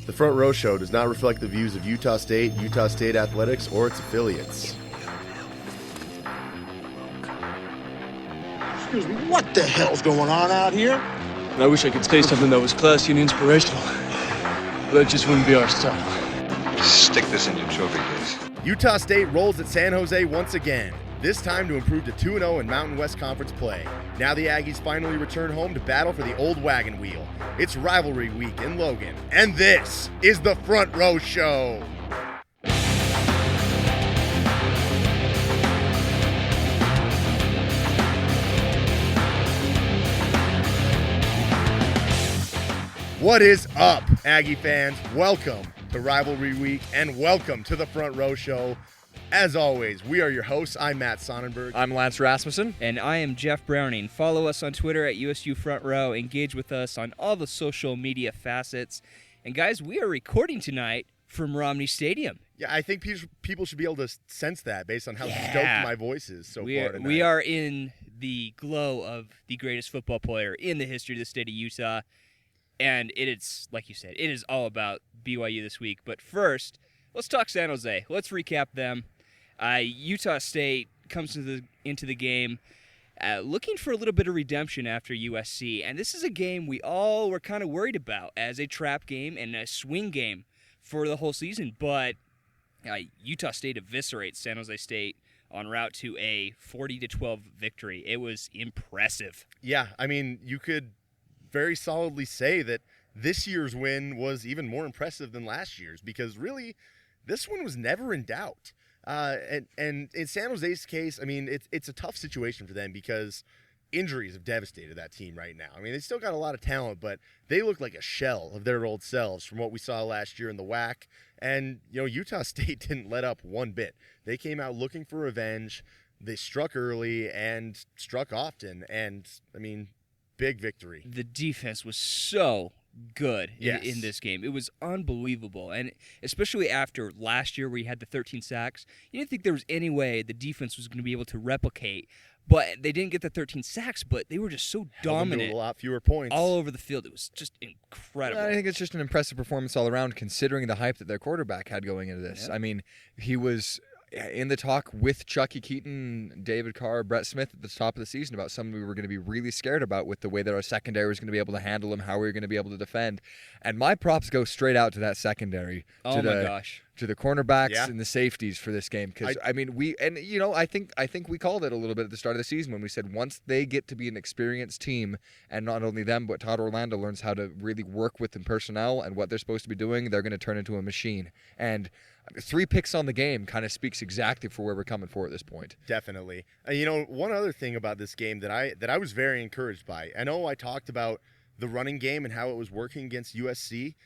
The Front Row Show does not reflect the views of Utah State Athletics, or its affiliates. Excuse me, what the hell's going on out here? I wish I could say something that was classy and inspirational, but that just wouldn't be our style. Stick this in your trophy case. Utah State rolls at San Jose once again, this time to improve to 2-0 in Mountain West Conference play. Now the Aggies finally return home to battle for the old wagon wheel. It's rivalry week in Logan, and this is the Front Row Show. What is up, Aggie fans? Welcome to Rivalry Week, and welcome to the Front Row Show. As always, we are your hosts. I'm Matt Sonnenberg. I'm Lance Rasmussen. And I am Jeff Browning. Follow us on Twitter at USU Front Row. Engage with us on all the social media facets. And guys, we are recording tonight from Romney Stadium. Yeah, I think people should be able to sense that based on how stoked my voice is so far tonight. We are in the glow of the greatest football player in the history of the state of Utah. And it's, like you said, it is all about BYU this week. But first, let's talk San Jose. Let's recap them. Utah State comes into the game looking for a little bit of redemption after USC. And this is a game we all were kind of worried about as a trap game and a swing game for the whole season. But Utah State eviscerates San Jose State en route to a 40-12 victory. It was impressive. Yeah, I mean, you could very solidly say that this year's win was even more impressive than last year's, because really this one was never in doubt. And in San Jose's case, I mean, it's a tough situation for them because injuries have devastated that team right now. I mean, they still got a lot of talent, but they look like a shell of their old selves from what we saw last year in the WAC. And, you know, Utah State didn't let up one bit. They came out looking for revenge. They struck early and struck often. And, I mean, big victory. The defense was so good yes. in this game. It was unbelievable. And especially after last year where you had the 13 sacks, you didn't think there was any way the defense was going to be able to replicate. But they didn't get the 13 sacks, but they were just so dominant. A lot fewer points. All over the field. It was just incredible. I think it's just an impressive performance all around, considering the hype that their quarterback had going into this. Yeah. I mean, he was in the talk with Chucky Keaton, David Carr, Brett Smith at the top of the season about something we were going to be really scared about with the way that our secondary was going to be able to handle him, how we were going to be able to defend. And my props go straight out to that secondary. Oh, my gosh. To the cornerbacks and the safeties for this game. Because, I mean, I think we called it a little bit at the start of the season when we said once they get to be an experienced team, and not only them, but Todd Orlando learns how to really work with the personnel and what they're supposed to be doing, they're going to turn into a machine. And 3 picks on the game kind of speaks exactly for where we're coming for at this point. Definitely. You know, one other thing about this game that I was very encouraged by. I know I talked about the running game and how it was working against USC.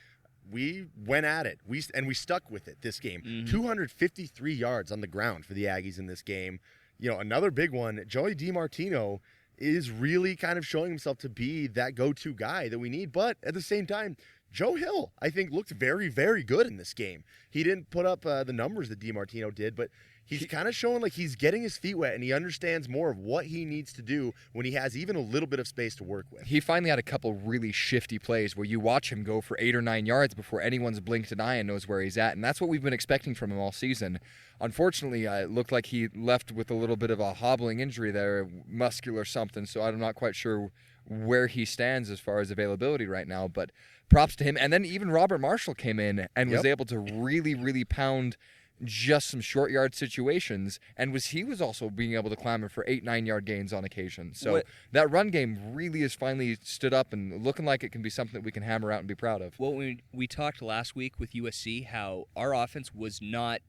We went at it. We stuck with it this game. Mm-hmm. 253 yards on the ground for the Aggies in this game. You know, another big one, Joey DiMartino is really kind of showing himself to be that go-to guy that we need. But at the same time, Joe Hill, I think, looked very, very good in this game. He didn't put up the numbers that DiMartino did, but he's kind of showing like he's getting his feet wet and he understands more of what he needs to do when he has even a little bit of space to work with. He finally had a couple really shifty plays where you watch him go for 8 or 9 yards before anyone's blinked an eye and knows where he's at, and that's what we've been expecting from him all season. Unfortunately, it looked like he left with a little bit of a hobbling injury there, muscular something, so I'm not quite sure where he stands as far as availability right now, but props to him. And then even Robert Marshall came in and was able to really, really pound just some short yard situations, and he was also being able to clamor for 8-9 yard gains on occasion. So that run game really has finally stood up and looking like it can be something that we can hammer out and be proud of. Well, we talked last week with USC how our offense was not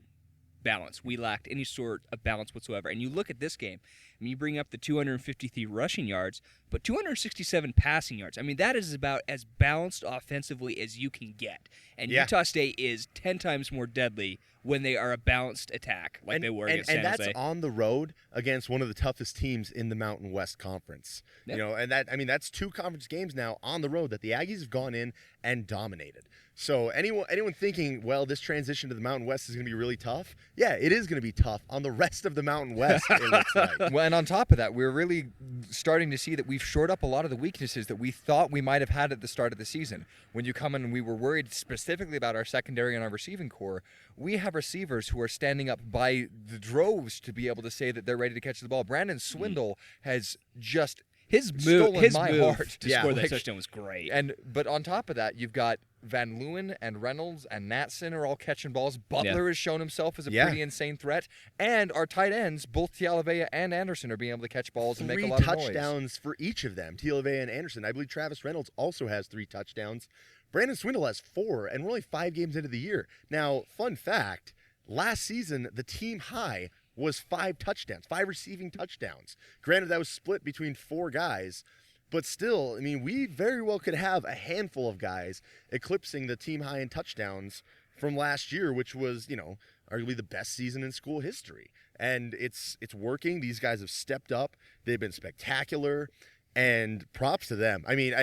balanced. We lacked any sort of balance whatsoever. And you look at this game, I mean, you bring up the 253 rushing yards, but 267 passing yards. I mean, that is about as balanced offensively as you can get. And Utah State is 10 times more deadly when they are a balanced attack like they were against San Jose. And that's on the road against one of the toughest teams in the Mountain West Conference. Yep. You know, and that's 2 conference games now on the road that the Aggies have gone in and dominated. So anyone thinking, well, this transition to the Mountain West is going to be really tough, yeah, it is going to be tough on the rest of the Mountain West, it looks like. Well, and on top of that, we're really starting to see that we've shored up a lot of the weaknesses that we thought we might have had at the start of the season. When you come in and we were worried specifically about our secondary and our receiving core, we have receivers who are standing up by the droves to be able to say that they're ready to catch the ball. Brandon Swindle has just His stolen move my heart. to score that touchdown was great. But on top of that, you've got Van Leeuwen and Reynolds and Natson are all catching balls. Butler has shown himself as a pretty insane threat. And our tight ends, both Tialavea and Anderson, are being able to catch balls and make a lot of noise. 3 touchdowns for each of them, Tialavea and Anderson. I believe Travis Reynolds also has 3 touchdowns. Brandon Swindle has 4, and we're only 5 games into the year. Now, fun fact, last season, the team high was 5 touchdowns, 5 receiving touchdowns. Granted, that was split between 4 guys, but still, I mean, we very well could have a handful of guys eclipsing the team high in touchdowns from last year, which was, you know, arguably the best season in school history. And it's working. These guys have stepped up. They've been spectacular, and props to them. I mean,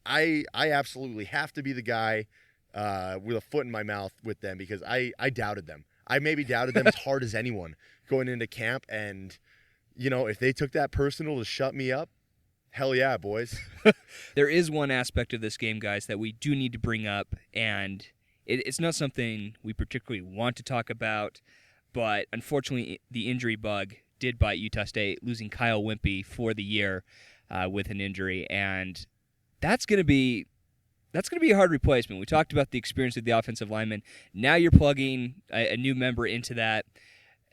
I absolutely have to be the guy with a foot in my mouth with them because I doubted them. I maybe doubted them as hard as anyone going into camp, and, you know, if they took that personal to shut me up, hell yeah, boys. There is one aspect of this game, guys, that we do need to bring up, and it's not something we particularly want to talk about, but unfortunately the injury bug did bite Utah State, losing Kyle Wimpy for the year with an injury, and that's going to be a hard replacement. We talked about the experience of the offensive lineman. Now you're plugging a new member into that.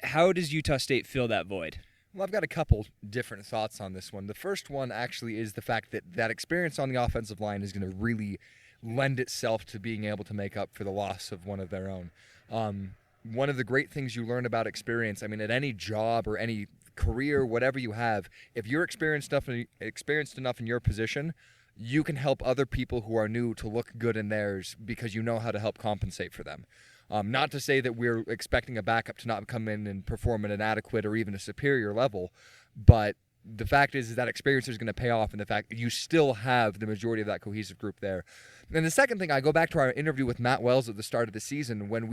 How does Utah State fill that void? Well, I've got a couple different thoughts on this one. The first one actually is the fact that experience on the offensive line is going to really lend itself to being able to make up for the loss of one of their own. One of the great things you learn about experience, I mean, at any job or any career, whatever you have, if you're experienced enough in your position, you can help other people who are new to look good in theirs because you know how to help compensate for them. Not to say that we're expecting a backup to not come in and perform at an adequate or even a superior level, but the fact is that experience is going to pay off, and the fact that you still have the majority of that cohesive group there. And the second thing, I go back to our interview with Matt Wells at the start of the season when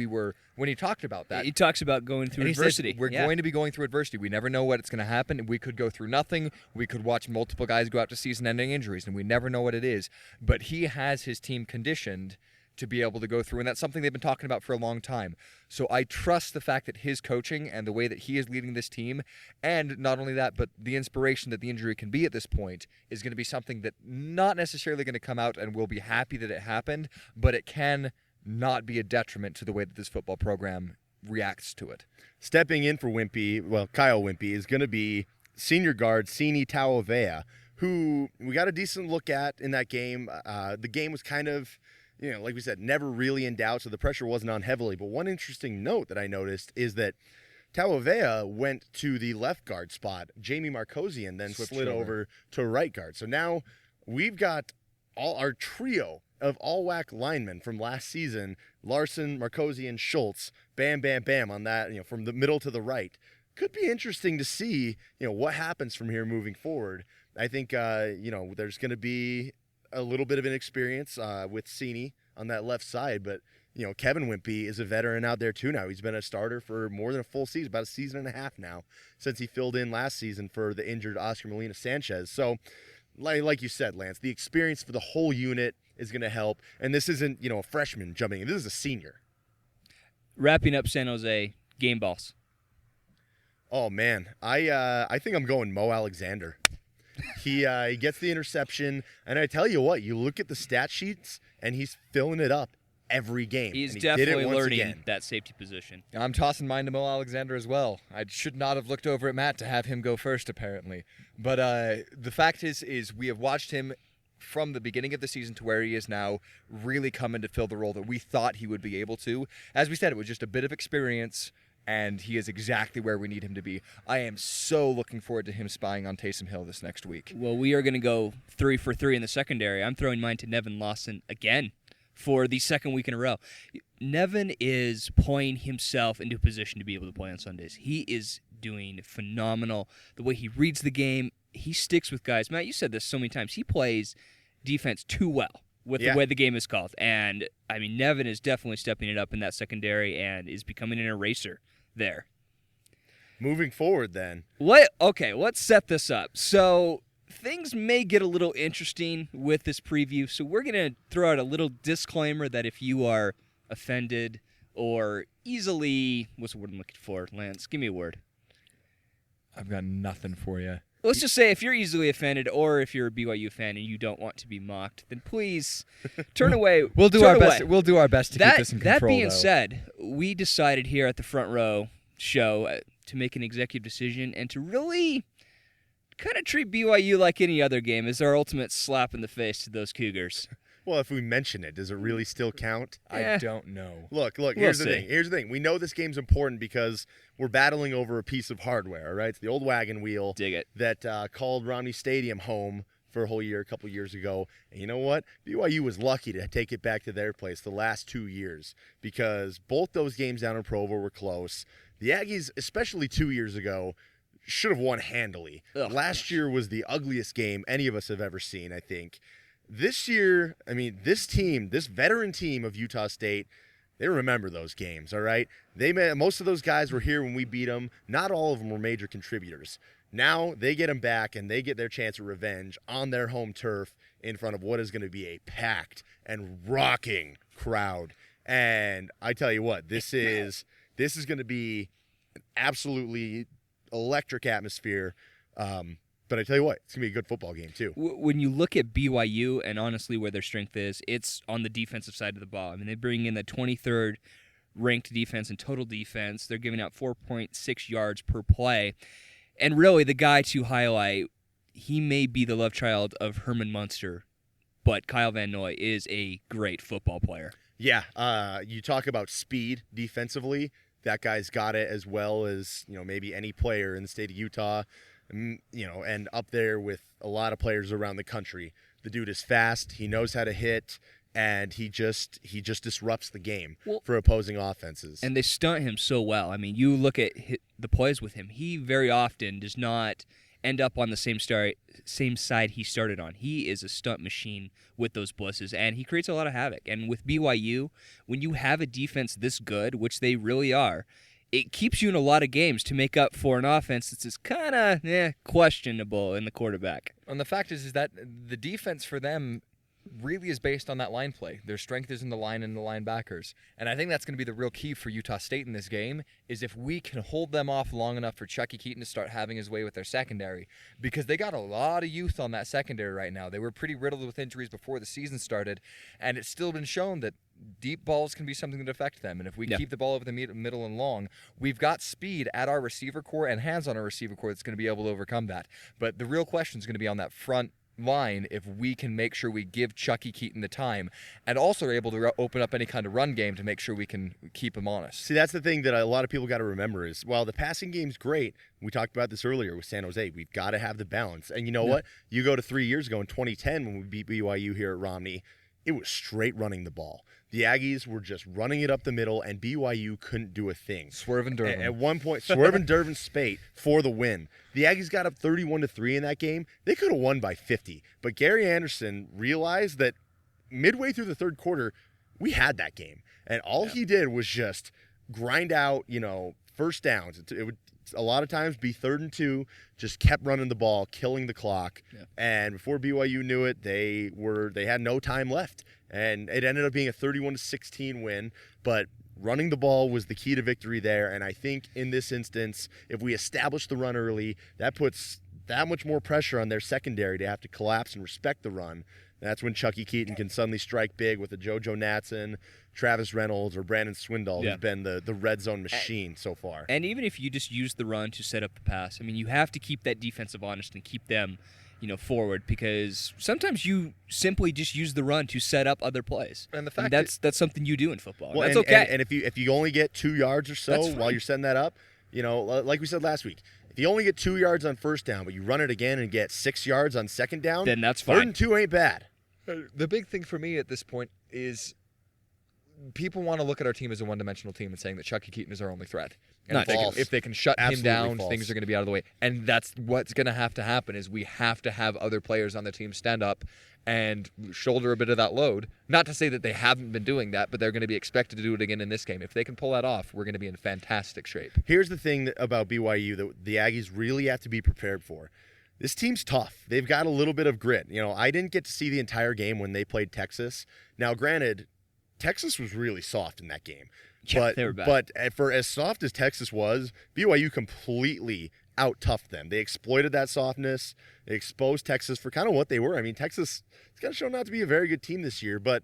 he talked about that. He talks about going through adversity. He said, we're going to be going through adversity. We never know what's going to happen. We could go through nothing. We could watch multiple guys go out to season-ending injuries, and we never know what it is. But he has his team conditioned to be able to go through, and that's something they've been talking about for a long time. So I trust the fact that his coaching and the way that he is leading this team, and not only that, but the inspiration that the injury can be at this point, is going to be something that not necessarily going to come out and we'll be happy that it happened, but it can not be a detriment to the way that this football program reacts to it. Stepping in for Kyle Wimpy, is going to be senior guard Sini Taovea, who we got a decent look at in that game. The game was kind of, like we said, never really in doubt, so the pressure wasn't on heavily. But one interesting note that I noticed is that Taovea went to the left guard spot. Jamie Markosian then slid over to right guard. So now we've got all our trio of all-WAC linemen from last season: Larson, Markosian, Schultz, bam, bam, bam on that, from the middle to the right. Could be interesting to see, what happens from here moving forward. I think, there's going to be a little bit of an experience with Sini on that left side, but Kevin Wimpy is a veteran out there too now. He's been a starter for more than a full season, about a season and a half now, since he filled in last season for the injured Oscar Molina Sanchez. So like you said, Lance, the experience for the whole unit is going to help, and this isn't a freshman jumping in. This is a senior. Wrapping up San Jose, game balls. Oh man, I think I'm going Mo Alexander. He gets the interception, and I tell you what, you look at the stat sheets, and he's filling it up every game. He's and definitely learning that safety position. I'm tossing mine to Mo Alexander as well. I should not have looked over at Matt to have him go first, apparently. But the fact is we have watched him from the beginning of the season to where he is now really come in to fill the role that we thought he would be able to. As we said, it was just a bit of experience, and he is exactly where we need him to be. I am so looking forward to him spying on Taysom Hill this next week. Well, we are going to go 3 for 3 in the secondary. I'm throwing mine to Nevin Lawson again for the second week in a row. Nevin is playing himself into a position to be able to play on Sundays. He is doing phenomenal. The way he reads the game, he sticks with guys. Matt, you said this so many times. He plays defense too well with the way the game is called. And, I mean, Nevin is definitely stepping it up in that secondary and is becoming an eraser there. Moving forward, then. Let's set this up. So things may get a little interesting with this preview. So we're going to throw out a little disclaimer that if you are offended or easily, what's the word I'm looking for, Lance? Give me a word. I've got nothing for you. Let's just say if you're easily offended or if you're a BYU fan and you don't want to be mocked, then please turn away. We'll do our best. We'll do our best to keep this in control. That being though. said, we decided here at the Front Row show to make an executive decision and to really kind of treat BYU like any other game as our ultimate slap in the face to those Cougars. Well, if we mention it, does it really still count? I don't know. Look, here's the thing. Here's the thing. We know this game's important because we're battling over a piece of hardware, all right? It's the old wagon wheel. Dig it. That called Romney Stadium home for a whole year, a couple years ago. And you know what? BYU was lucky to take it back to their place the last 2 years because both those games down in Provo were close. The Aggies, especially 2 years ago, should have won handily. Last year was the ugliest game any of us have ever seen, I think. This year, I mean, this veteran team of Utah State, they remember those games, all right? Most of those guys were here when we beat them. Not all of them were major contributors. Now they get them back, and they get their chance of revenge on their home turf in front of what is going to be a packed and rocking crowd. And I tell you what, this is going to be an absolutely electric atmosphere. But I tell you what, it's going to be a good football game, too. When you look at BYU and honestly where their strength is, it's on the defensive side of the ball. I mean, they bring in the 23rd ranked defense in total defense. They're giving out 4.6 yards per play. And really, the guy to highlight, he may be the love child of Herman Munster, but Kyle Van Noy is a great football player. Yeah, you talk about speed defensively. That guy's got it as well as, maybe any player in the state of Utah. And up there with a lot of players around the country. The dude is fast, he knows how to hit, and he just disrupts the game for opposing offenses. And they stunt him so well. I mean, you look at the plays with him, he very often does not end up on the same side he started on. He is a stunt machine with those blitzes, and he creates a lot of havoc. And with BYU, when you have a defense this good, which they really are, it keeps you in a lot of games to make up for an offense that's kind of questionable in the quarterback. And the fact is that the defense for them really is based on that line play. Their strength is in the line and the linebackers. And I think that's going to be the real key for Utah State in this game, is if we can hold them off long enough for Chucky Keaton to start having his way with their secondary. Because they got a lot of youth on that secondary right now. They were pretty riddled with injuries before the season started, and it's still been shown that deep balls can be something that affect them. And if we keep the ball over the middle and long, we've got speed at our receiver core and hands on our receiver core that's going to be able to overcome that. But the real question is going to be on that front line if we can make sure we give Chucky Keaton the time and also are able to open up any kind of run game to make sure we can keep him honest. See, that's the thing that a lot of people got to remember is while the passing game's great, we talked about this earlier with San Jose, we've got to have the balance. And you know what? You go to 3 years ago in 2010 when we beat BYU here at Romney, it was straight running the ball. The Aggies were just running it up the middle, and BYU couldn't do a thing. Swerve and Durbin. At one point, Swerve and Durbin spate for the win. The Aggies got up 31-3 in that game. They could have won by 50. But Gary Anderson realized that midway through the third quarter, we had that game. And all he did was just grind out, first downs. It would a lot of times be 3rd and 2, just kept running the ball, killing the clock. Yeah. And before BYU knew it, they had no time left. And it ended up being a 31-16 win, but running the ball was the key to victory there. And I think in this instance, if we establish the run early, that puts that much more pressure on their secondary to have to collapse and respect the run. That's when Chucky Keaton can suddenly strike big with a JoJo Natson, Travis Reynolds, or Brandon Swindoll, who's been the red zone machine so far. And even if you just use the run to set up the pass, I mean, you have to keep that defensive honest and keep them, forward, because sometimes you simply just use the run to set up other plays. And the fact that's something you do in football. Well, that's okay. And if you only get 2 yards or so while you're setting that up, like we said last week, if you only get 2 yards on first down, but you run it again and get 6 yards on second down, then that's fine. 3rd and 2 ain't bad. The big thing for me at this point is people want to look at our team as a one-dimensional team and saying that Chucky Keaton is our only threat. And Not false. if they can shut Absolutely him down, false. things are going to be out of the way. And that's what's going to happen is we have to have other players on the team stand up and shoulder a bit of that load. Not to say that they haven't been doing that, but they're going to be expected to do it again in this game. If they can pull that off, we're going to be in fantastic shape. Here's the thing about BYU that the Aggies really have to be prepared for. This team's tough. They've got a little bit of grit. I didn't get to see the entire game when they played Texas. Now, granted, Texas was really soft in that game. Yeah, they were bad. But for as soft as Texas was, BYU completely out-toughed them. They exploited that softness. They exposed Texas for kind of what they were. I mean, Texas has kind of shown not to be a very good team this year, but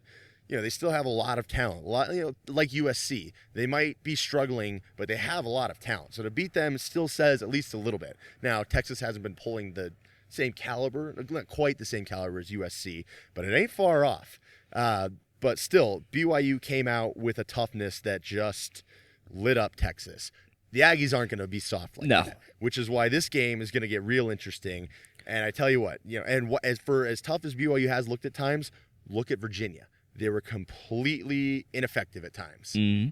they still have a lot of talent. A lot, like USC. They might be struggling, but they have a lot of talent. So to beat them still says at least a little bit. Now, Texas hasn't been pulling the same caliber, not quite the same caliber as USC, but it ain't far off. But still, BYU came out with a toughness that just lit up Texas. The Aggies aren't going to be soft like that, which is why this game is going to get real interesting. And I tell you what, as tough as BYU has looked at times, look at Virginia. They were completely ineffective at times. Mm-hmm.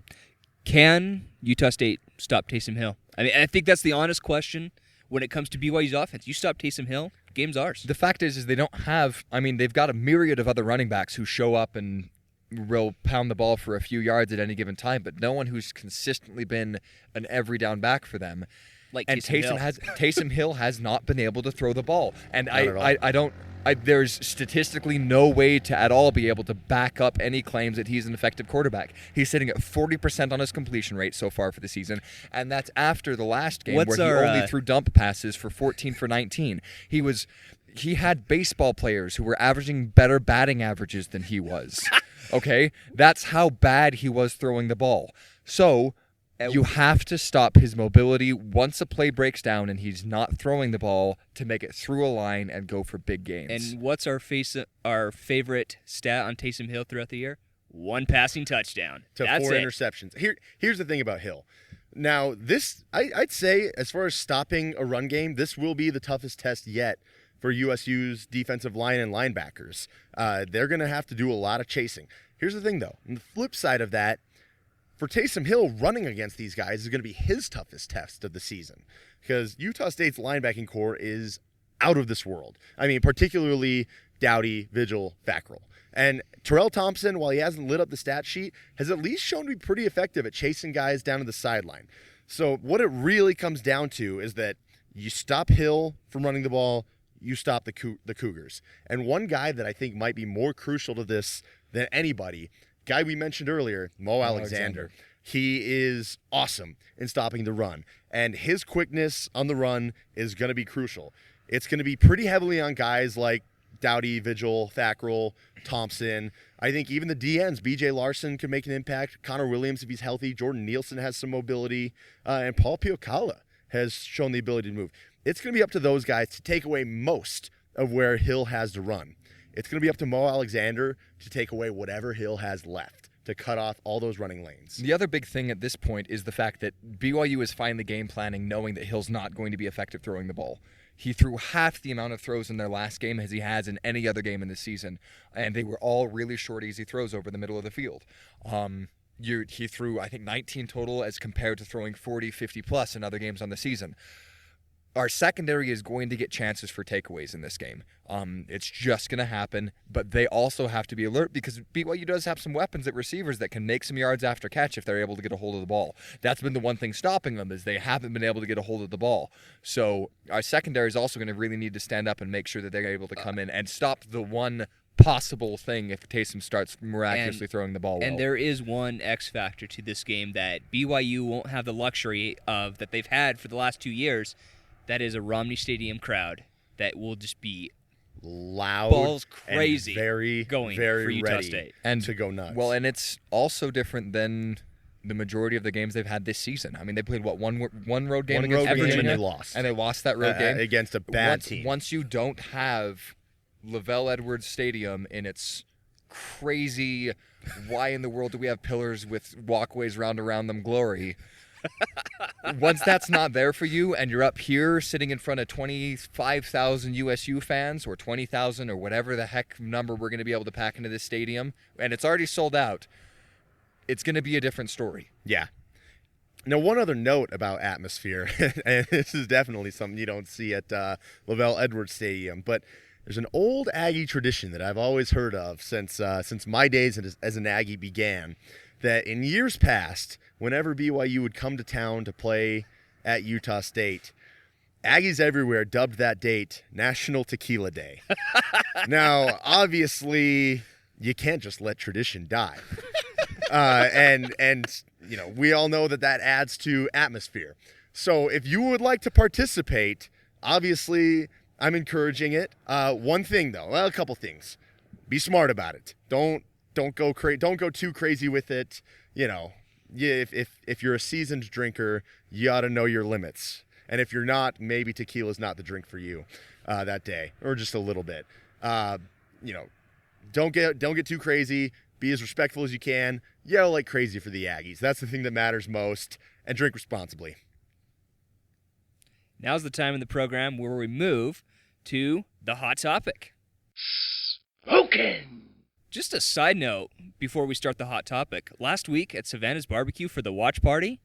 Can Utah State stop Taysom Hill? I mean, I think that's the honest question when it comes to BYU's offense. You stop Taysom Hill, game's ours. The fact is they don't have, they've got a myriad of other running backs who show up and will pound the ball for a few yards at any given time, but no one who's consistently been an every down back for them. Like and Taysom Hill has not been able to throw the ball. And there's statistically no way to at all be able to back up any claims that he's an effective quarterback. He's sitting at 40% on his completion rate so far for the season, and that's after the last game where he only threw dump passes for 14 for 19. He had baseball players who were averaging better batting averages than he was. Okay? That's how bad he was throwing the ball. So you have to stop his mobility once a play breaks down and he's not throwing the ball to make it through a line and go for big gains. And what's our favorite stat on Taysom Hill throughout the year? 1 passing touchdown. That's 4 interceptions. Here's the thing about Hill. Now, I'd say, as far as stopping a run game, this will be the toughest test yet for USU's defensive line and linebackers. They're going to have to do a lot of chasing. Here's the thing, though. On the flip side of that, for Taysom Hill, running against these guys is going to be his toughest test of the season because Utah State's linebacking core is out of this world. I mean, particularly Dowdy, Vigil, Fackrell. And Terrell Thompson, while he hasn't lit up the stat sheet, has at least shown to be pretty effective at chasing guys down to the sideline. So what it really comes down to is that you stop Hill from running the ball, you stop the Cougars. And one guy that I think might be more crucial to this than anybody, guy we mentioned earlier, Mo Alexander. He is awesome in stopping the run. And his quickness on the run is going to be crucial. It's going to be pretty heavily on guys like Dowdy, Vigil, Fackrell, Thompson. I think even the DNs, B.J. Larson could make an impact. Connor Williams, if he's healthy. Jordan Nielsen has some mobility. And Paul Piocala has shown the ability to move. It's going to be up to those guys to take away most of where Hill has to run. It's going to be up to Mo Alexander to take away whatever Hill has left, to cut off all those running lanes. The other big thing at this point is the fact that BYU is finally game planning knowing that Hill's not going to be effective throwing the ball. He threw half the amount of throws in their last game as he has in any other game in the season, and they were all really short, easy throws over the middle of the field. He threw, I think, 19 total as compared to throwing 40, 50-plus in other games on the season. Our secondary is going to get chances for takeaways in this game. It's just going to happen, but they also have to be alert because BYU does have some weapons at receivers that can make some yards after catch if they're able to get a hold of the ball. That's been the one thing stopping them is they haven't been able to get a hold of the ball. So our secondary is also going to really need to stand up and make sure that they're able to come in and stop the one possible thing if Taysom starts miraculously throwing the ball well. And there is one X factor to this game that BYU won't have the luxury of that they've had for the last 2 years. That is a Romney Stadium crowd that will just be loud, balls crazy, and very going very for Utah ready State and to go nuts. Well, and it's also different than the majority of the games they've had this season. I mean, they played one road game against Virginia, and they lost. And they lost that road game against a bad team. Once you don't have Lavelle Edwards Stadium in its crazy, why in the world do we have pillars with walkways round around them glory? Once that's not there for you and you're up here sitting in front of 25,000 USU fans or 20,000 or whatever the heck number we're going to be able to pack into this stadium, and it's already sold out, it's going to be a different story. Yeah. Now, one other note about atmosphere, and this is definitely something you don't see at Lavelle Edwards Stadium, but there's an old Aggie tradition that I've always heard of since my days as an Aggie began, that in years past, whenever BYU would come to town to play at Utah State, Aggies everywhere dubbed that date National Tequilla Day. Now, obviously, you can't just let tradition die. And you know, we all know that adds to atmosphere. So if you would like to participate, obviously I'm encouraging it. One thing though, well, a couple things. Be smart about it. Don't go too crazy with it. You know, if you're a seasoned drinker, you ought to know your limits. And if you're not, maybe tequila's not the drink for you that day, or just a little bit. You know, don't get too crazy. Be as respectful as you can. Yell like crazy for the Aggies. That's the thing that matters most. And drink responsibly. Now's the time in the program where we move to the hot topic. Spoken. Just a side note before we start the hot topic. Last week at Savannah's Barbecue for the watch party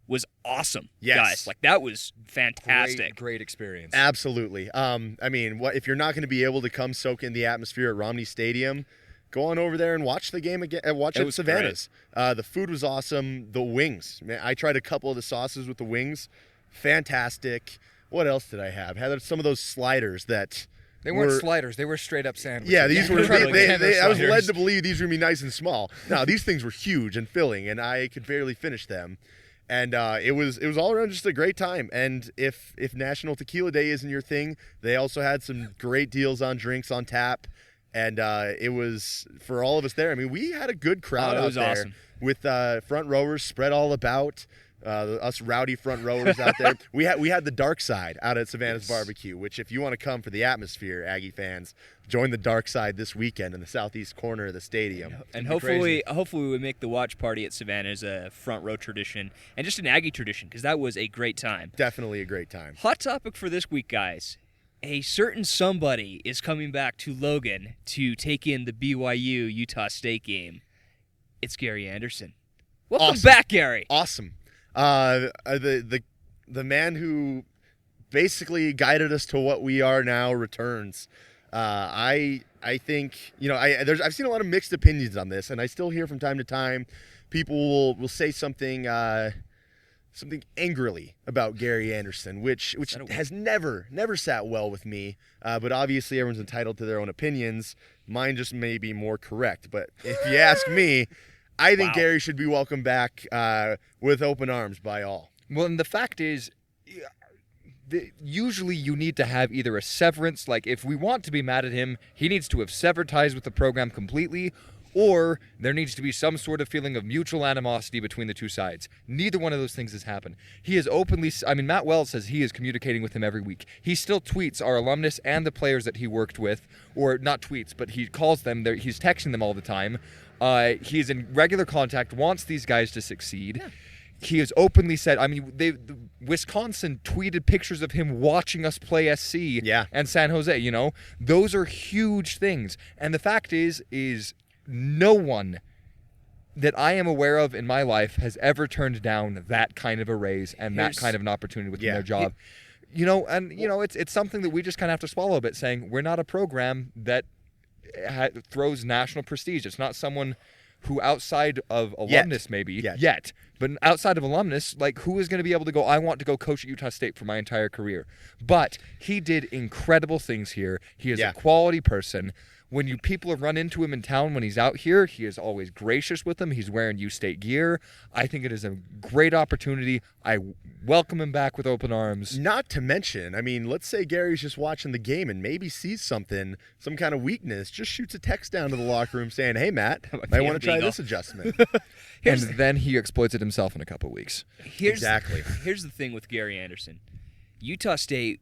was awesome. Yes. Guys, like that was fantastic. Great experience. Absolutely. I mean, if you're not going to be able to come soak in the atmosphere at Romney Stadium, go on over there and watch the game again. Watch it at Savannah's. The food was awesome. The wings. Man, I tried a couple of the sauces with the wings. Fantastic. What else did I have? Had some of those sliders that They weren't sliders. They were straight up sandwiches. Yeah, these were. I was sliders. led to believe these were gonna be nice and small. No, these things were huge and filling, and I could barely finish them. And it was all around just a great time. And if National Tequila Day isn't your thing, they also had some great deals on drinks on tap. And it was for all of us there. I mean, we had a good crowd out there awesome. with front rowers spread all about. Us rowdy front rowers out there. We had the dark side out at Savannah's Barbecue, which if you want to come for the atmosphere, Aggie fans, join the dark side this weekend in the southeast corner of the stadium. And hopefully we make the watch party at Savannah as a front row tradition and just an Aggie tradition because that was a great time. Definitely a great time. Hot topic for this week, guys. A certain somebody is coming back to Logan to take in the BYU Utah State game. It's Gary Anderson. Welcome Awesome. back, Gary. Awesome. The man who basically guided us to what we are now returns. I think, you know, I've seen a lot of mixed opinions on this, and I still hear from time to time people will say something angrily about Gary Anderson, which has never sat well with me. But obviously everyone's entitled to their own opinions. Mine just may be more correct. But if you ask me, I think Gary should be welcomed back with open arms by all. Well, and the fact is, usually you need to have either a severance, like if we want to be mad at him, he needs to have severed ties with the program completely, or there needs to be some sort of feeling of mutual animosity between the two sides. Neither one of those things has happened. He has openly, Matt Wells says he is communicating with him every week. He still tweets our alumnus and the players that he worked with, or not tweets, but he calls them, he's texting them all the time. He is in regular contact, wants these guys to succeed. Yeah. He has openly said, Wisconsin tweeted pictures of him watching us play SC and San Jose, you know. Those are huge things. And the fact is no one that I am aware of in my life has ever turned down that kind of a raise and that kind of an opportunity within their job. It's something that we just kind of have to swallow a bit, saying we're not a program that throws national prestige. It's not someone who outside of alumnus but outside of alumnus, like who is going to be able to go, I want to go coach at Utah State for my entire career. But he did incredible things here. He is a quality person. When people have run into him in town when he's out here, he is always gracious with them. He's wearing U State gear. I think it is a great opportunity. I welcome him back with open arms. Not to mention, I mean, let's say Gary's just watching the game and maybe sees something, some kind of weakness, just shoots a text down to the locker room saying, hey, Matt, might want to try this adjustment. And then he exploits it himself in a couple weeks. Exactly. Here's the thing with Gary Anderson. Utah State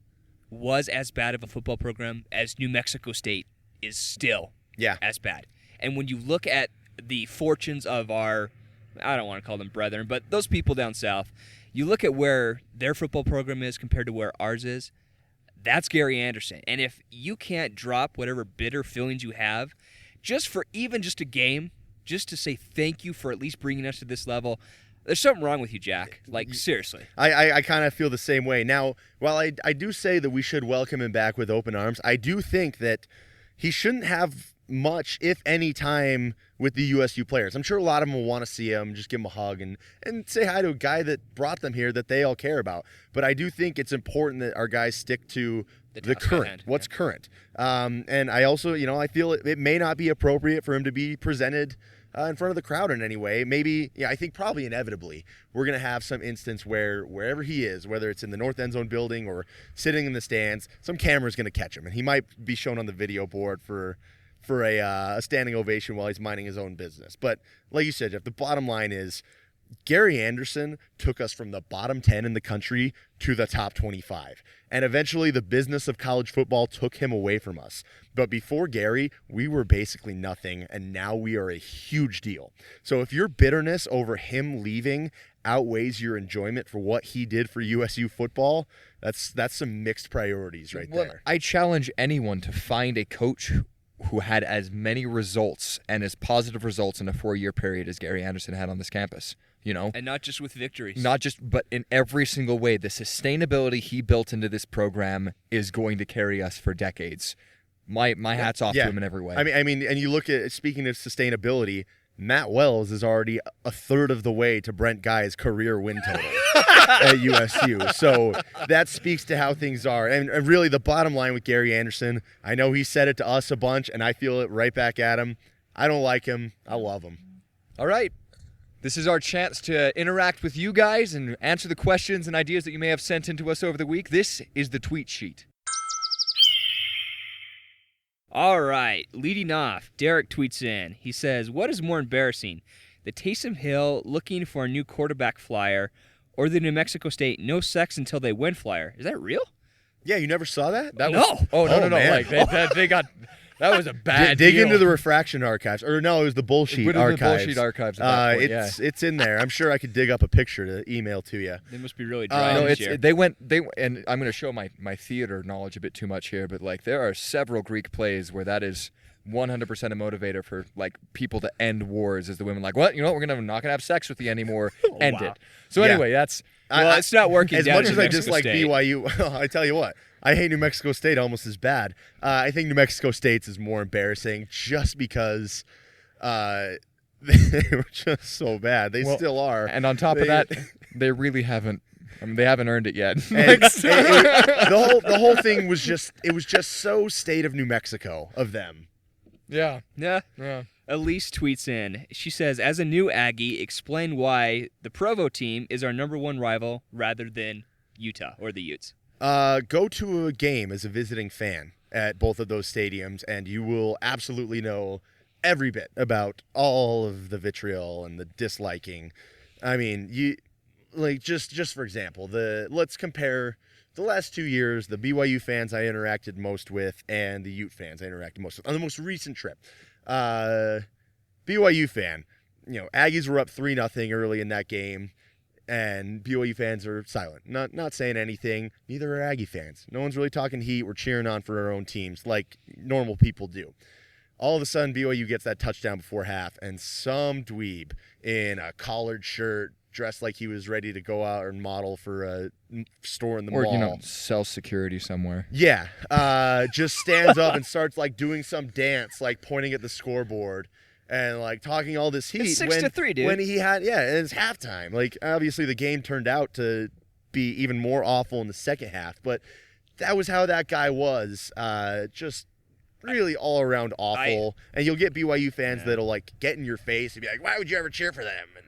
was as bad of a football program as New Mexico State is still as bad. And when you look at the fortunes of our, I don't want to call them brethren, but those people down south, you look at where their football program is compared to where ours is, that's Gary Anderson. And if you can't drop whatever bitter feelings you have, just a game, just to say thank you for at least bringing us to this level. There's something wrong with you, Jack. Like, seriously. I kind of feel the same way. Now, while I do say that we should welcome him back with open arms, I do think that he shouldn't have much, if any, time with the USU players. I'm sure a lot of them will want to see him, just give him a hug and say hi to a guy that brought them here that they all care about. But I do think it's important that our guys stick to the current, what's current. And I also, I feel it may not be appropriate for him to be presented in front of the crowd in any way. Maybe, I think probably inevitably we're going to have some instance where wherever he is, whether it's in the north end zone building or sitting in the stands, some camera's going to catch him. And he might be shown on the video board for a standing ovation while he's minding his own business. But like you said, Jeff, the bottom line is Gary Anderson took us from the bottom 10 in the country to the top 25. And eventually the business of college football took him away from us. But before Gary, we were basically nothing, and now we are a huge deal. So if your bitterness over him leaving outweighs your enjoyment for what he did for USU football, that's some mixed priorities right there. I challenge anyone to find a coach who had as many results and as positive results in a 4-year period as Gary Anderson had on this campus. And not just with victories. But in every single way. The sustainability he built into this program is going to carry us for decades. My hat's off to him in every way. I mean, and you look at, speaking of sustainability, Matt Wells is already a third of the way to Brent Guy's career win total at USU. So that speaks to how things are. And really the bottom line with Gary Anderson, I know he said it to us a bunch, and I feel it right back at him. I don't like him. I love him. All right. This is our chance to interact with you guys and answer the questions and ideas that you may have sent in to us over the week. This is the tweet sheet. All right, leading off, Derek tweets in. He says, what is more embarrassing, the Taysom Hill looking for a new quarterback flyer or the New Mexico State no sex until they win flyer? Is that real? Yeah, you never saw that? No. No. Man. Like, they got... That was a bad Dig deal. into the refraction archives. Or no, it was the bullshit archives. The bullshit archives at that point, it's in there. I'm sure I could dig up a picture to email to you. They must be really dry this year. And I'm going to show my theater knowledge a bit too much here, but like there are several Greek plays where that is 100% a motivator for like people to end wars as the women like, what? We're not going to have sex with you anymore. End it. So anyway, that's... Well, it's not working as down much in as New I Mexico dislike State. BYU. I tell you what, I hate New Mexico State almost as bad. I think New Mexico State's is more embarrassing just because they were just so bad. They still are. And on top of that, they really haven't. They haven't earned it yet. The whole thing was just so state of New Mexico of them. Yeah. Elise tweets in. She says, as a new Aggie, explain why the Provo team is our number one rival rather than Utah or the Utes. Go to a game as a visiting fan at both of those stadiums, and you will absolutely know every bit about all of the vitriol and the disliking. I mean, just for example, let's compare the last 2 years, the BYU fans I interacted most with and the Ute fans I interacted most with on the most recent trip. BYU fan, Aggies were up 3-0 early in that game, and BYU fans are silent, not saying anything. Neither are Aggie fans. No one's really talking heat. We're cheering on for our own teams like normal people do. All of a sudden, BYU gets that touchdown before half, and some dweeb in a collared shirt, dressed like he was ready to go out and model for a store in the mall. Or, sell security somewhere. Yeah. Just stands up and starts, doing some dance, pointing at the scoreboard and, talking all this heat. It's 6-3, dude. When he had, and it's halftime. Obviously the game turned out to be even more awful in the second half, but that was how that guy was. Just really all around awful. And you'll get BYU fans that'll, get in your face and be like, why would you ever cheer for them? And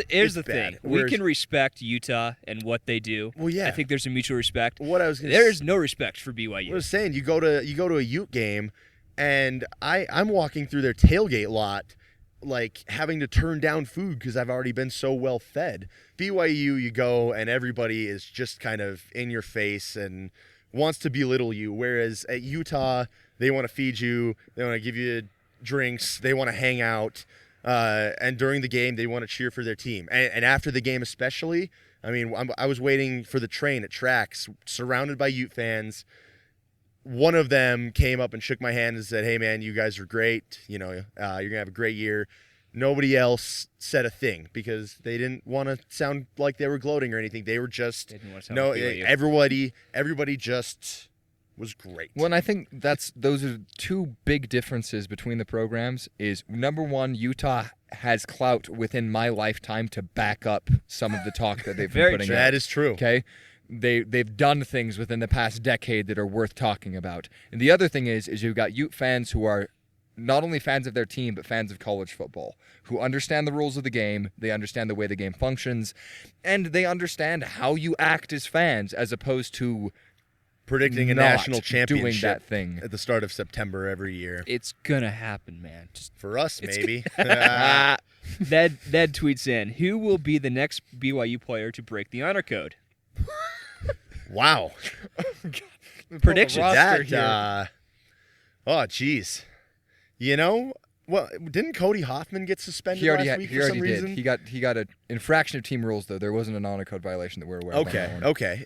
Here's the thing. We can respect Utah and what they do. Well, yeah. I think there's a mutual respect. There is no respect for BYU. I was saying, you go to a Ute game, and I'm walking through their tailgate lot, having to turn down food because I've already been so well fed. BYU, you go, and everybody is just kind of in your face and wants to belittle you. Whereas at Utah, they want to feed you, they want to give you drinks, they want to hang out. And during the game, they want to cheer for their team. And after the game especially, I mean, I was waiting for the train at tracks, surrounded by Ute fans. one of them came up and shook my hand and said, "Hey, man, you guys are great. You know, you're going to have a great year." Nobody else said a thing because they didn't want to sound like they were gloating or anything. They were just, everybody just was great. Well, and I think those are two big differences between the programs. Is number one, Utah has clout within my lifetime to back up some of the talk that they've been putting out. That is true. Okay, they've done things within the past decade that are worth talking about. And the other thing is you've got Ute fans who are not only fans of their team, but fans of college football, who understand the rules of the game, they understand the way the game functions, and they understand how you act as fans as opposed to predicting a national championship doing that thing at the start of September every year. It's gonna happen, man. Just for us, maybe. Ned tweets in, "Who will be the next BYU player to break the honor code?" Wow. Prediction. Oh, geez. You know, well, didn't Cody Hoffman get suspended last week for some reason? He got an infraction of team rules, though. There wasn't an honor code violation that we're aware of. Okay.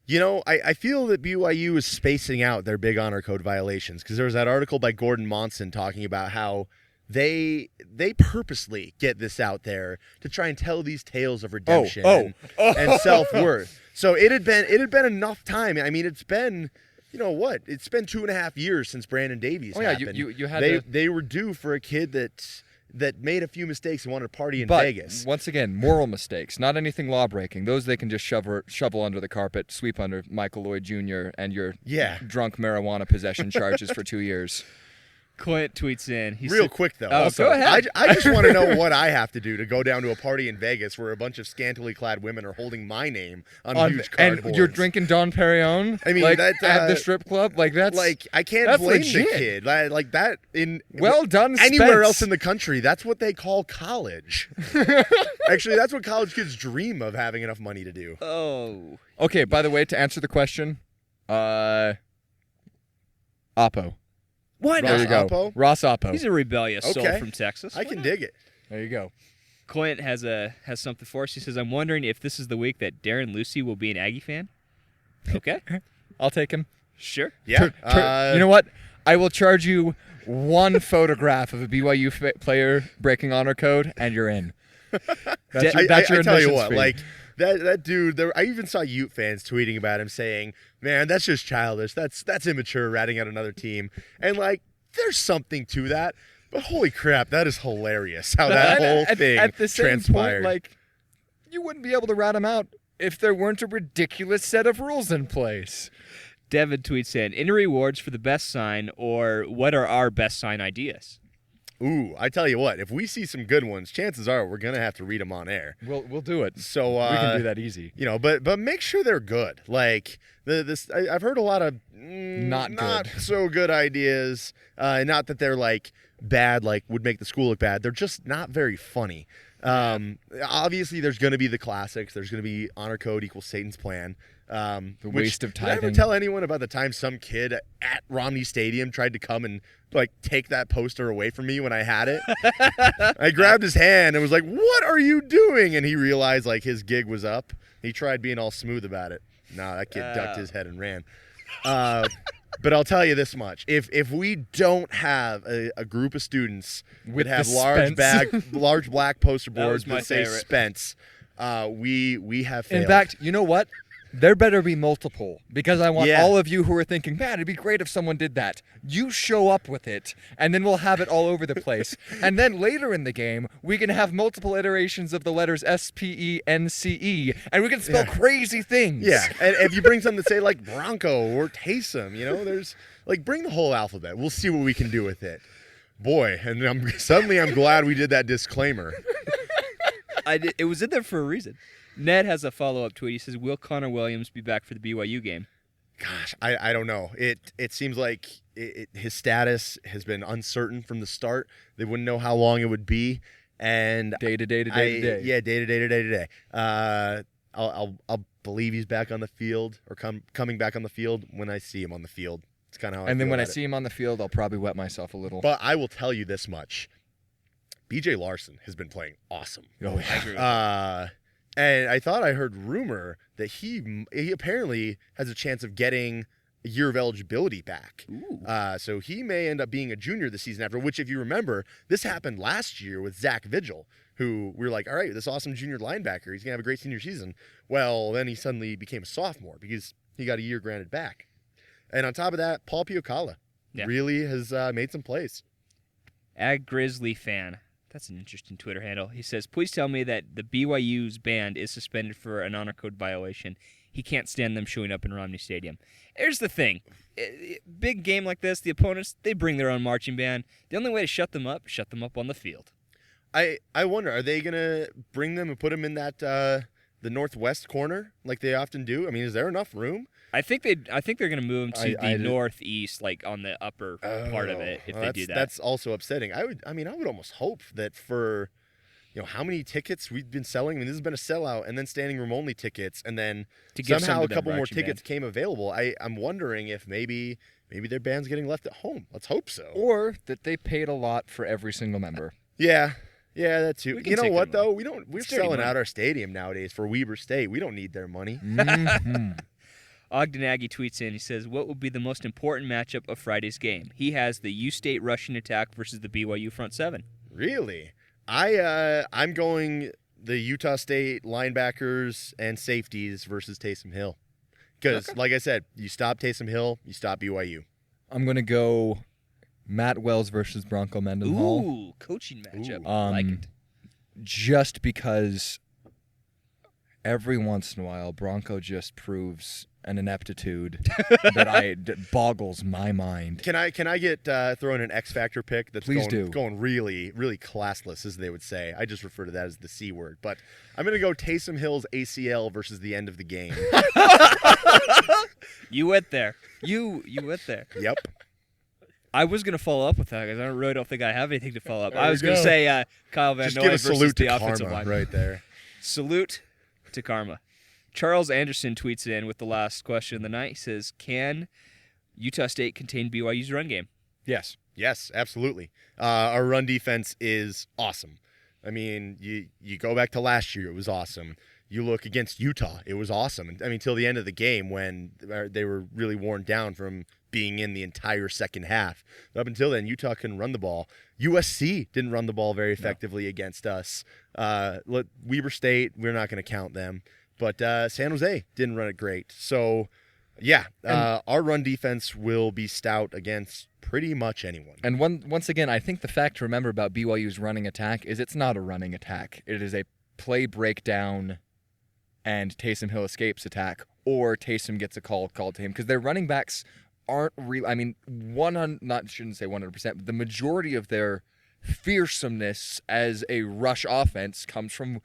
You know, I feel that BYU is spacing out their big honor code violations because there was that article by Gordon Monson talking about how they purposely get this out there to try and tell these tales of redemption and self-worth. So it had been enough time. I mean, it's been, you know what? It's been 2.5 years since Brandon Davies happened. You had they were due for a kid that made a few mistakes and wanted to party in but Vegas. Once again, moral mistakes, not anything law-breaking. Those they can just shovel under the carpet, sweep under Michael Lloyd Jr. and your drunk marijuana possession charges for 2 years. Clint tweets in. Quick, though. Oh, go ahead. I just want to know what I have to do to go down to a party in Vegas where a bunch of scantily clad women are holding my name on huge cardboards. And you're drinking Dom Perignon? I mean, at the strip club? I can't blame legit. the kid. Like that well done, anywhere Spence. else in the country, that's what they call college. Actually, that's what college kids dream of, having enough money to do. Oh. Okay, by the way, to answer the question, Oppo. Why not? There you go. Oppo? Ross Oppo. He's a rebellious soul from Texas. I can dig it. There you go. Clint has something for us. He says, "I'm wondering if this is the week that Darren Lucy will be an Aggie fan." Okay. I'll take him. Sure. Yeah. You know what? I will charge you one photograph of a BYU player breaking honor code, and you're in. That's your I tell you admissions what, fee. like that dude. I even saw Ute fans tweeting about him, saying, "Man, that's just childish. That's immature, ratting out another team." And like, there's something to that. But holy crap, that is hilarious how that whole thing at the same transpired. Point, like, you wouldn't be able to rat him out if there weren't a ridiculous set of rules in place. Devin tweets in, "Any rewards for the best sign, or what are our best sign ideas?" Ooh, I tell you what, if we see some good ones, chances are we're gonna have to read them on air. We'll do it. So we can do that easy. You know, but make sure they're good. Like I've heard a lot of not so good ideas. Not that they're like bad, like would make the school look bad. They're just not very funny. Obviously, there's going to be the classics. There's going to be honor code equals Satan's plan. The waste of tithing. Did I ever tell anyone about the time some kid at Romney Stadium tried to come and like take that poster away from me when I had it? I grabbed his hand and was like, "What are you doing?" And he realized like his gig was up. He tried being all smooth about it. Nah, that kid ducked his head and ran. But I'll tell you this much: if we don't have a group of students with have large black poster boards that say favorite. Spence, we have failed. In fact, you know what? There better be multiple, because I want all of you who are thinking, "Man, it'd be great if someone did that." You show up with it, and then we'll have it all over the place. And then later in the game, we can have multiple iterations of the letters SPENCE, and we can spell crazy things. Yeah, and if you bring something that say like Bronco or Taysom, you know, there's like bring the whole alphabet. We'll see what we can do with it. Boy, and I'm glad we did that disclaimer. It was in there for a reason. Ned has a follow-up tweet. He says, "Will Connor Williams be back for the BYU game?" Gosh, I don't know. It seems like his status has been uncertain from the start. They wouldn't know how long it would be, and day to day to day to day. Yeah, day to day. I'll believe he's back on the field or coming back on the field when I see him on the field. It's kind of how. And then when I see him on the field, I'll probably wet myself a little. But I will tell you this much: BJ Larson has been playing awesome. Oh, yeah. I agree with that. And I thought I heard rumor that he apparently has a chance of getting year of eligibility back. Ooh. So he may end up being a junior the season after, which if you remember, this happened last year with Zach Vigil, who we were like, all right, this awesome junior linebacker, he's going to have a great senior season. Well, then he suddenly became a sophomore because he got a year granted back. And on top of that, Paul Piocala really has made some plays. Ag Grizzly fan. That's an interesting Twitter handle. He says, please tell me that the BYU's band is suspended for an honor code violation. He can't stand them showing up in Romney Stadium. Here's the thing. Big game like this, the opponents, they bring their own marching band. The only way to shut them up on the field. I wonder, are they going to bring them and put them in that the northwest corner like they often do? I mean, is there enough room? I think they're going to move them to the northeast, like on the upper part of it. If they do that, that's also upsetting. I would almost hope that for, how many tickets we've been selling. I mean, this has been a sellout, and then standing room only tickets, and then somehow a couple more tickets came available. I'm wondering if maybe their band's getting left at home. Let's hope so. Or that they paid a lot for every single member. Yeah, that too. You know what though? We're selling out our stadium nowadays for Weber State. We don't need their money. Mm-hmm. Ogden Aggie tweets in, he says, what will be the most important matchup of Friday's game? He has the U-State rushing attack versus the BYU front seven. Really? I'm going the Utah State linebackers and safeties versus Taysom Hill. Because, like I said, you stop Taysom Hill, you stop BYU. I'm going to go Matt Wells versus Bronco Mendenhall. Ooh, coaching matchup. I like it. Just because every once in a while, Bronco just proves an ineptitude that boggles my mind. Can I get throw in an X Factor pick that's going really, really classless, as they would say? I just refer to that as the C word. But I'm going to go Taysom Hill's ACL versus the end of the game. You went there. You went there. Yep. I was going to follow up with that because I really don't think I have anything to follow up. I was going to say Kyle Van Just Noy give a versus salute the to offensive karma line. right there. Salute to karma. Charles Anderson tweets in with the last question of the night. He says, can Utah State contain BYU's run game? Yes, absolutely. Our run defense is awesome. I mean, you go back to last year, it was awesome. You look against Utah, it was awesome. I mean, till the end of the game when they were really worn down from being in the entire second half. But up until then, Utah couldn't run the ball. USC didn't run the ball very effectively against us. Weber State, we're not going to count them. But San Jose didn't run it great. So, our run defense will be stout against pretty much anyone. And once again, I think the fact to remember about BYU's running attack is it's not a running attack. It is a play breakdown and Taysom Hill escapes attack, or Taysom gets a call called to him. Because their running backs aren't really, I mean, shouldn't say 100%, but the majority of their fearsomeness as a rush offense comes from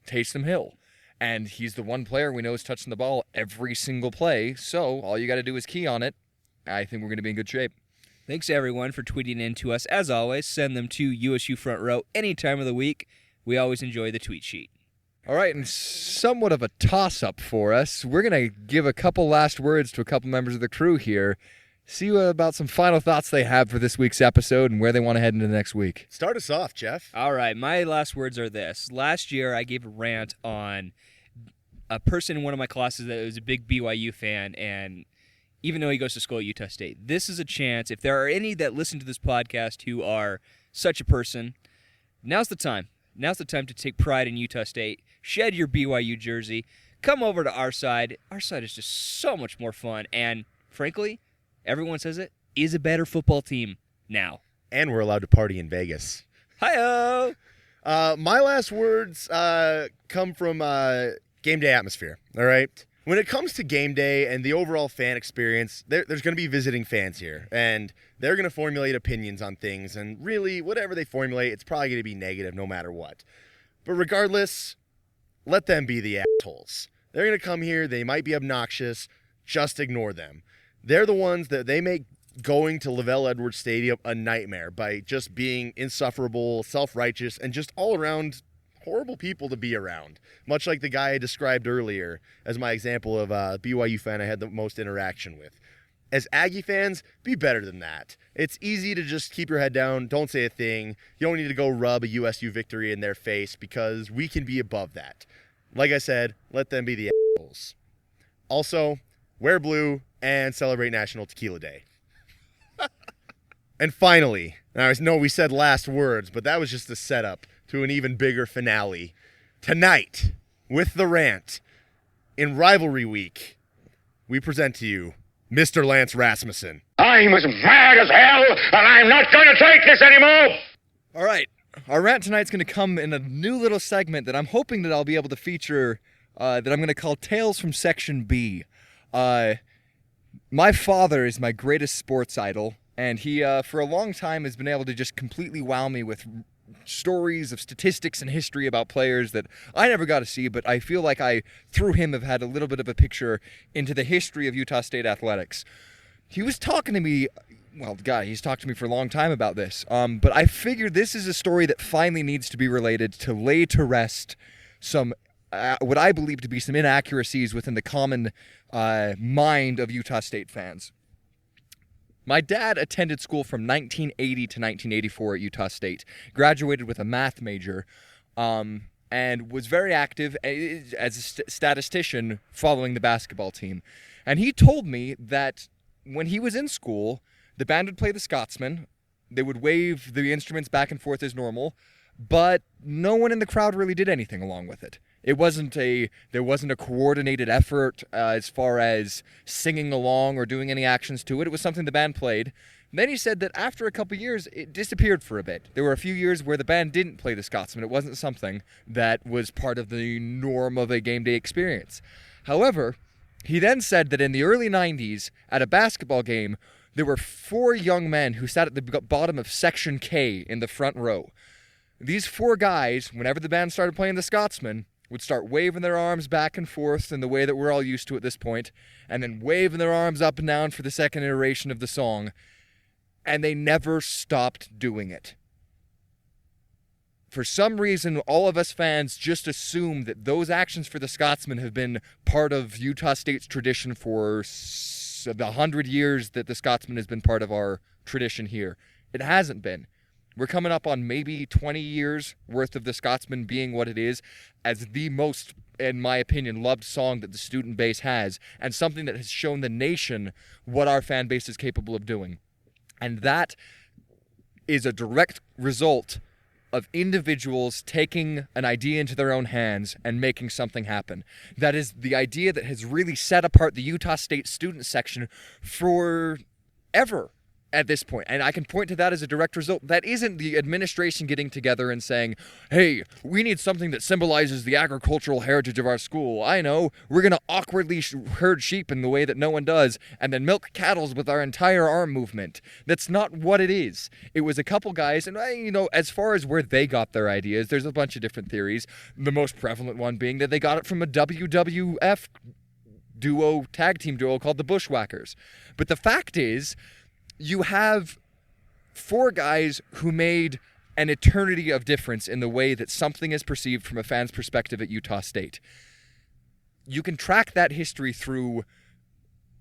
Taysom Hill. And he's the one player we know is touching the ball every single play. So all you got to do is key on it. I think we're going to be in good shape. Thanks, everyone, for tweeting in to us. As always, send them to USU Front Row any time of the week. We always enjoy the tweet sheet. All right, and somewhat of a toss-up for us. We're going to give a couple last words to a couple members of the crew here. See about some final thoughts they have for this week's episode and where they want to head into the next week. Start us off, Jeff. All right, my last words are this. Last year, I gave a rant on a person in one of my classes that was a big BYU fan, and even though he goes to school at Utah State, this is a chance. If there are any that listen to this podcast who are such a person, now's the time. Now's the time to take pride in Utah State. Shed your BYU jersey. Come over to our side. Our side is just so much more fun, and frankly, everyone says it, is a better football team now. And we're allowed to party in Vegas. Hi-oh! My last words come from game day atmosphere, all right? When it comes to game day and the overall fan experience, there's going to be visiting fans here, and they're going to formulate opinions on things, and really, whatever they formulate, it's probably going to be negative no matter what. But regardless, let them be the assholes. They're going to come here, they might be obnoxious, just ignore them. They're the ones that they make going to Lavelle Edwards Stadium a nightmare by just being insufferable, self-righteous, and just all around horrible people to be around. Much like the guy I described earlier as my example of a BYU fan I had the most interaction with. As Aggie fans, be better than that. It's easy to just keep your head down, don't say a thing. You don't need to go rub a USU victory in their face because we can be above that. Like I said, let them be the assholes. Also, wear blue and celebrate National Tequilla Day. And finally, I know we said last words, but that was just the setup to an even bigger finale. Tonight, with the rant, in Rivalry Week, we present to you Mr. Lance Rasmussen. I'm as mad as hell, and I'm not going to take this anymore! All right. Our rant tonight's going to come in a new little segment that I'm hoping that I'll be able to feature that I'm going to call Tales from Section B. My father is my greatest sports idol, and he, for a long time, has been able to just completely wow me with stories of statistics and history about players that I never got to see, but I feel like I, through him, have had a little bit of a picture into the history of Utah State athletics. He was talking to me, well, God, he's talked to me for a long time about this, but I figured this is a story that finally needs to be related to lay to rest some, what I believe to be some inaccuracies within the common mind of Utah State fans. My dad attended school from 1980 to 1984 at Utah State, graduated with a math major, and was very active as a statistician following the basketball team. And he told me that when he was in school, the band would play the Scotsman, they would wave the instruments back and forth as normal, but no one in the crowd really did anything along with it. There wasn't a coordinated effort as far as singing along or doing any actions to it. It was something the band played. And then he said that after a couple years, it disappeared for a bit. There were a few years where the band didn't play the Scotsman. It wasn't something that was part of the norm of a game day experience. However, he then said that in the early 90s, at a basketball game, there were 4 young men who sat at the bottom of Section K in the front row. These 4 guys, whenever the band started playing the Scotsman, would start waving their arms back and forth in the way that we're all used to at this point, and then waving their arms up and down for the second iteration of the song, and they never stopped doing it. For some reason, all of us fans just assume that those actions for the Scotsman have been part of Utah State's tradition for the 100 years that the Scotsman has been part of our tradition here. It hasn't been. We're coming up on maybe 20 years worth of the Scotsman being what it is, as the most, in my opinion, loved song that the student base has, and something that has shown the nation what our fan base is capable of doing. And that is a direct result of individuals taking an idea into their own hands and making something happen. That is the idea that has really set apart the Utah State student section forever at this point. And I can point to that as a direct result. That isn't the administration getting together and saying, hey, we need something that symbolizes the agricultural heritage of our school. I know, we're going to awkwardly herd sheep in the way that no one does, and then milk cattle with our entire arm movement. That's not what it is. It was a couple guys, and as far as where they got their ideas, there's a bunch of different theories. The most prevalent one being that they got it from a WWF tag team duo called the Bushwhackers. But the fact is, you have 4 guys who made an eternity of difference in the way that something is perceived from a fan's perspective at Utah State. You can track that history through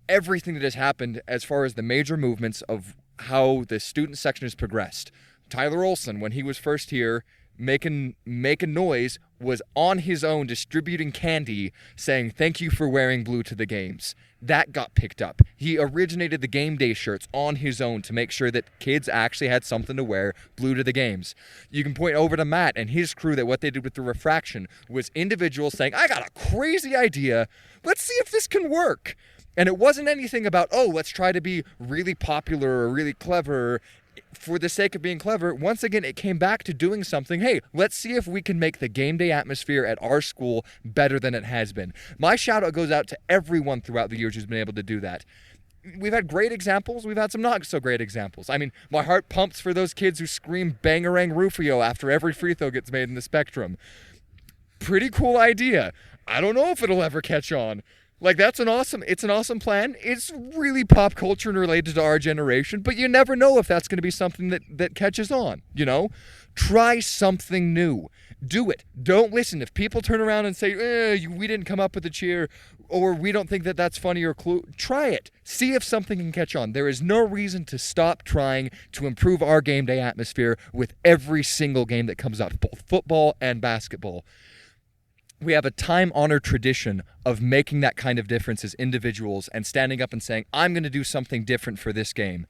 everything that has happened as far as the major movements of how the student section has progressed. Tyler Olson, when he was first here, making noise, was on his own distributing candy, saying thank you for wearing blue to the games. That got picked up. He originated the game day shirts on his own to make sure that kids actually had something to wear blue to the games. You can point over to Matt and his crew that what they did with the refraction was individuals saying, I got a crazy idea. Let's see if this can work. And it wasn't anything about, let's try to be really popular or really clever for the sake of being clever. Once again, it came back to doing something. Hey, let's see if we can make the game day atmosphere at our school better than it has been. My shout out goes out to everyone throughout the years who's been able to do that. We've had great examples. We've had some not so great examples. I mean, my heart pumps for those kids who scream Bangarang Rufio after every free throw gets made in the Spectrum. Pretty cool idea. I don't know if it'll ever catch on. It's an awesome plan. It's really pop culture and related to our generation, but you never know if that's going to be something that catches on, Try something new. Do it. Don't listen. If people turn around and say, we didn't come up with a cheer, or we don't think that that's funny or cool, try it. See if something can catch on. There is no reason to stop trying to improve our game day atmosphere with every single game that comes up, both football and basketball. we have a time-honored tradition of making that kind of difference as individuals and standing up and saying, I'm going to do something different for this game.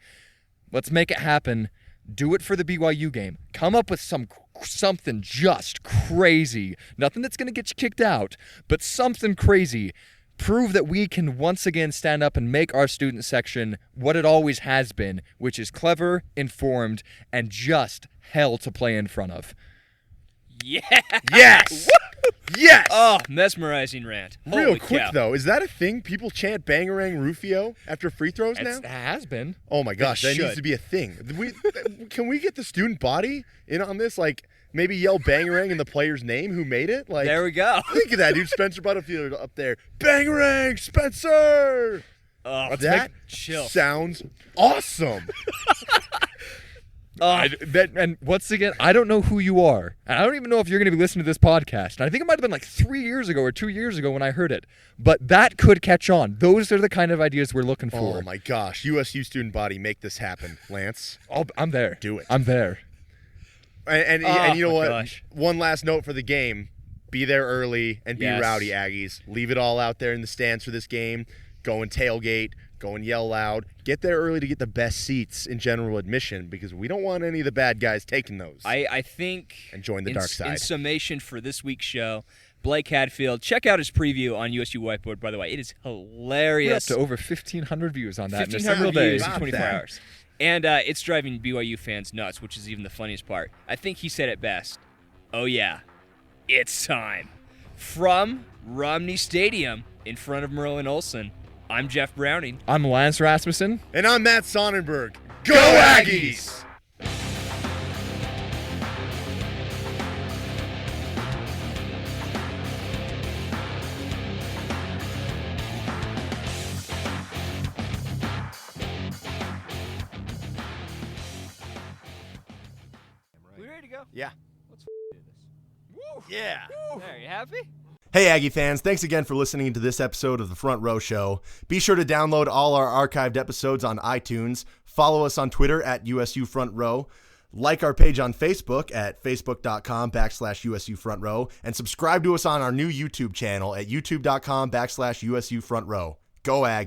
Let's make it happen. Do it for the BYU game. Come up with something just crazy. Nothing that's going to get you kicked out, but something crazy. Prove that we can once again stand up and make our student section what it always has been, which is clever, informed, and just hell to play in front of. Yeah. Yes. Yes. Oh, mesmerizing rant. Real Holy quick cow. though, is that a thing? People chant Bangarang Rufio after free throws now? It has been. Oh my gosh, that needs should. to be a thing. Can we get the student body in on this? Like maybe yell Bangarang in the player's name who made it? Like There we go. think of that, dude. Spencer Butterfield up there. Bangarang, Spencer. Oh, That chill. sounds awesome. And once again, I don't know who you are. And I don't even know if you're going to be listening to this podcast. And I think it might have been like 3 years ago or 2 years ago when I heard it. But that could catch on. Those are the kind of ideas we're looking for. Oh my gosh, USU student body, make this happen, Lance. I'm there. Do it. I'm there. And you know my what? gosh. One last note for the game. Be there early and be Yes. rowdy, Aggies. Leave it all out there in the stands for this game. Go and tailgate. Go and yell loud. Get there early to get the best seats in general admission because we don't want any of the bad guys taking those. I think And join the dark side. In summation for this week's show, Blake Hadfield, check out his preview on USU Whiteboard, by the way. It is hilarious. We're up to over 1,500 views on that in a 1,500 single views day. in About 24 that. hours. And it's driving BYU fans nuts, which is even the funniest part. I think he said it best. Oh, yeah. It's time. From Romney Stadium in front of Merlin Olsen, I'm Jeff Browning. I'm Lance Rasmussen. And I'm Matt Sonnenberg. Go Aggies! We ready to go? Yeah. Let's do this. Yeah. There, you happy? Hey, Aggie fans, thanks again for listening to this episode of The Front Row Show. Be sure to download all our archived episodes on iTunes, follow us on Twitter at USU Front Row, like our page on Facebook at facebook.com/USU Front Row, and subscribe to us on our new YouTube channel at youtube.com/USU Front Row. Go Aggies.